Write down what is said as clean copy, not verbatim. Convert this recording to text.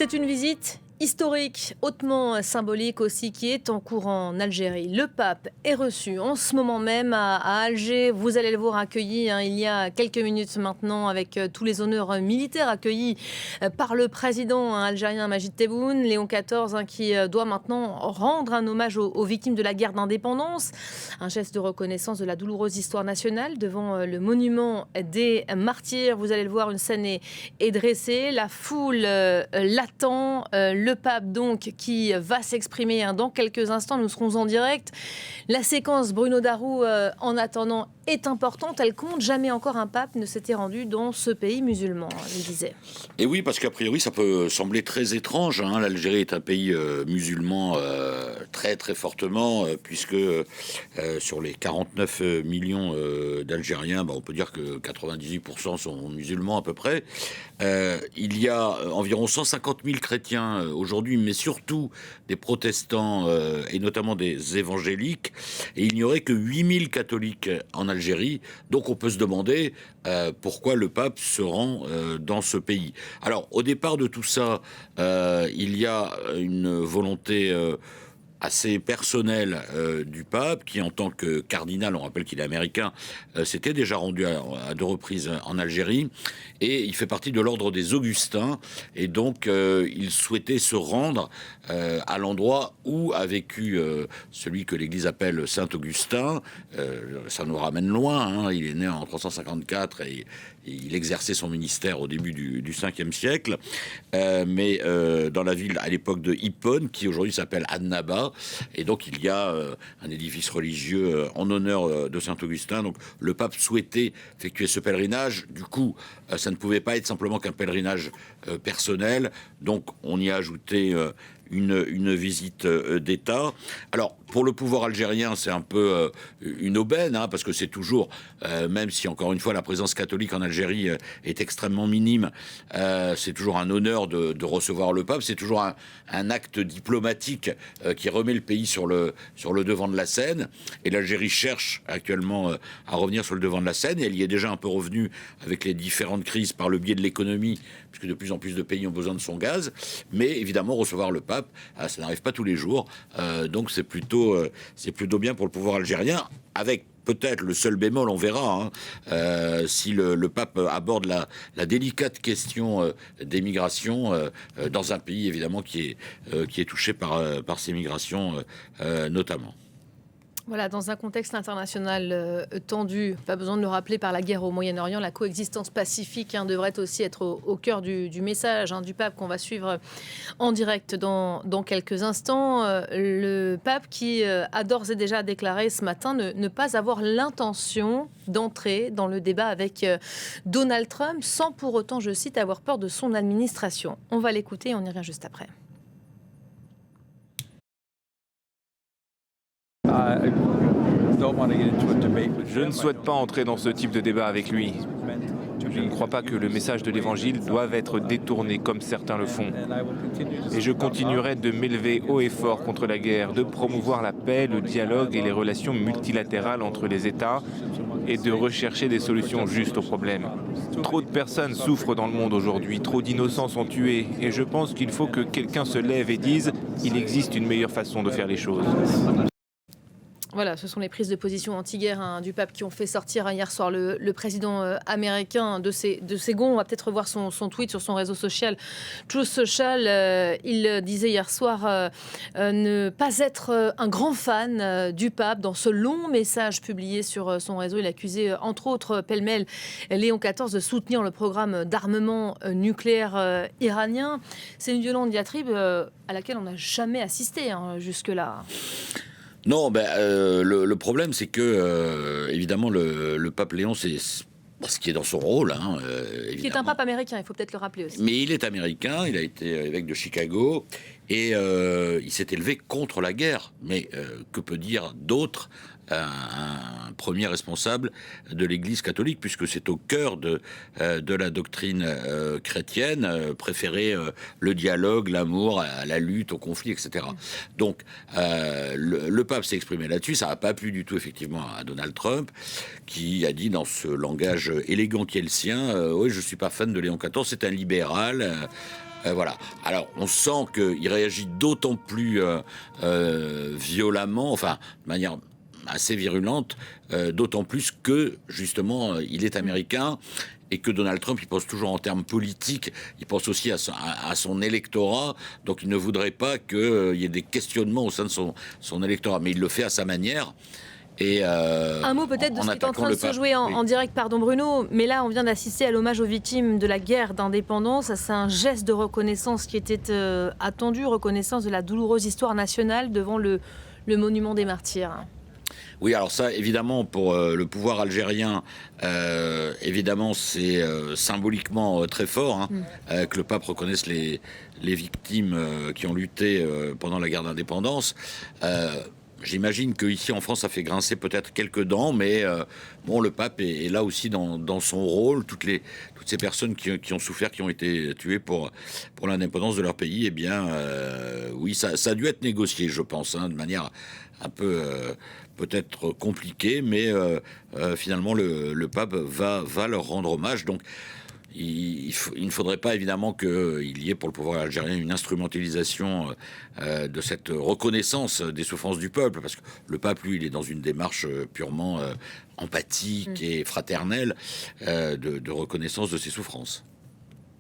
C'est une visite historique, hautement symbolique aussi, qui est en cours en Algérie. Le pape est reçu en ce moment même à Alger. Vous allez le voir accueilli il y a quelques minutes maintenant avec tous les honneurs militaires accueillis par le président algérien Majid Tebboune, Léon XIV, qui doit maintenant rendre un hommage aux victimes de la guerre d'indépendance. Un geste de reconnaissance de la douloureuse histoire nationale devant le monument des martyrs. Vous allez le voir, une scène est dressée. La foule l'attend. Le pape donc qui va s'exprimer dans quelques instants. Nous serons en direct. La séquence Bruno Darou en attendant est importante. Elle compte. Jamais encore un pape ne s'était rendu dans ce pays musulman, je disais. Et oui, parce qu'a priori ça peut sembler très étrange. L'Algérie est un pays musulman très très fortement, puisque sur les 49 millions d'Algériens, on peut dire que 98% sont musulmans à peu près. Il y a environ 150 000 chrétiens aujourd'hui, mais surtout des protestants et notamment des évangéliques. Et il n'y aurait que 8 000 catholiques en Algérie. Donc on peut se demander pourquoi le pape se rend dans ce pays. Alors au départ de tout ça, il y a une volonté assez personnel du pape, qui en tant que cardinal, on rappelle qu'il est américain, s'était déjà rendu à deux reprises en Algérie, et il fait partie de l'ordre des Augustins, et donc il souhaitait se rendre à l'endroit où a vécu celui que l'Église appelle Saint-Augustin. Ça nous ramène loin, il est né en 354 et il exerçait son ministère au début du 5e siècle, mais dans la ville à l'époque de Hippone, qui aujourd'hui s'appelle Annaba. Et donc il y a un édifice religieux en honneur de Saint-Augustin. Donc le pape souhaitait effectuer ce pèlerinage. Du coup, ça ne pouvait pas être simplement qu'un pèlerinage personnel. Donc on y a ajouté une visite d'État. Alors, pour le pouvoir algérien, c'est un peu une aubaine, parce que c'est toujours, même si encore une fois la présence catholique en Algérie est extrêmement minime, c'est toujours un honneur de recevoir le pape. C'est toujours un acte diplomatique qui remet le pays sur le devant de la scène. Et l'Algérie cherche actuellement à revenir sur le devant de la scène. Et elle y est déjà un peu revenue avec les différentes crises par le biais de l'économie, puisque de plus en plus de pays ont besoin de son gaz. Mais évidemment, recevoir le pape, ça n'arrive pas tous les jours. Donc c'est plutôt bien pour le pouvoir algérien, avec peut-être le seul bémol, on verra, si le pape aborde la délicate question des migrations dans un pays évidemment qui est touché par ces migrations notamment. Voilà, dans un contexte international tendu, pas besoin de le rappeler, par la guerre au Moyen-Orient, la coexistence pacifique devrait aussi être au cœur du message du pape qu'on va suivre en direct dans quelques instants. Le pape qui a d'ores et déjà déclaré ce matin ne pas avoir l'intention d'entrer dans le débat avec Donald Trump, sans pour autant, je cite, avoir peur de son administration. On va l'écouter et on y revient juste après. Je ne souhaite pas entrer dans ce type de débat avec lui. Je ne crois pas que le message de l'Évangile doive être détourné comme certains le font. Et je continuerai de m'élever haut et fort contre la guerre, de promouvoir la paix, le dialogue et les relations multilatérales entre les États et de rechercher des solutions justes aux problèmes. Trop de personnes souffrent dans le monde aujourd'hui, trop d'innocents sont tués et je pense qu'il faut que quelqu'un se lève et dise « il existe une meilleure façon de faire les choses ». Voilà, ce sont les prises de position anti-guerre du pape qui ont fait sortir hier soir le président américain de ses gonds. On va peut-être revoir son tweet sur son réseau social, Truth Social. Il disait hier soir ne pas être un grand fan du pape. Dans ce long message publié sur son réseau, il accusait entre autres pêle-mêle Léon XIV de soutenir le programme d'armement nucléaire iranien. C'est une violente diatribe à laquelle on n'a jamais assisté jusque-là. Non, le problème, c'est que, évidemment, le pape Léon, c'est ce qui est dans son rôle. Qui est un pape américain, il faut peut-être le rappeler aussi. Mais il est américain, il a été évêque de Chicago, et il s'est élevé contre la guerre. Mais que peut dire d'autre un premier responsable de l'Église catholique, puisque c'est au cœur de la doctrine chrétienne, préférer le dialogue, l'amour, à la lutte, au conflit, etc. Donc, le pape s'est exprimé là-dessus. Ça n'a pas plu du tout, effectivement, à Donald Trump, qui a dit dans ce langage élégant qui est le sien, oui, je suis pas fan de Léon XIV, c'est un libéral. Voilà. Alors, on sent qu'il réagit d'autant plus violemment, enfin, de manière assez virulente, d'autant plus que, justement, il est américain et que Donald Trump, il pense toujours en termes politiques, il pense aussi à son électorat, donc il ne voudrait pas qu'il y ait des questionnements au sein de son électorat, mais il le fait à sa manière. Et un mot peut-être de ce qui est en train de se jouer oui. en direct, pardon Bruno, mais là on vient d'assister à l'hommage aux victimes de la guerre d'indépendance. C'est un geste de reconnaissance qui était attendu, reconnaissance de la douloureuse histoire nationale devant le monument des martyrs. Oui, alors ça, évidemment, pour le pouvoir algérien, évidemment, c'est symboliquement très fort que le pape reconnaisse les victimes qui ont lutté pendant la guerre d'indépendance. J'imagine qu'ici en France, ça fait grincer peut-être quelques dents, mais bon, le pape est là aussi dans son rôle. Toutes ces personnes qui ont souffert, qui ont été tuées pour l'indépendance de leur pays, eh bien, oui, ça a dû être négocié, je pense, de manière un peu peut-être compliquée, mais finalement, le pape va leur rendre hommage. Donc, il ne faudrait pas évidemment qu'il y ait pour le pouvoir algérien une instrumentalisation de cette reconnaissance des souffrances du peuple, parce que le pape, lui, il est dans une démarche purement empathique et fraternelle de reconnaissance de ses souffrances.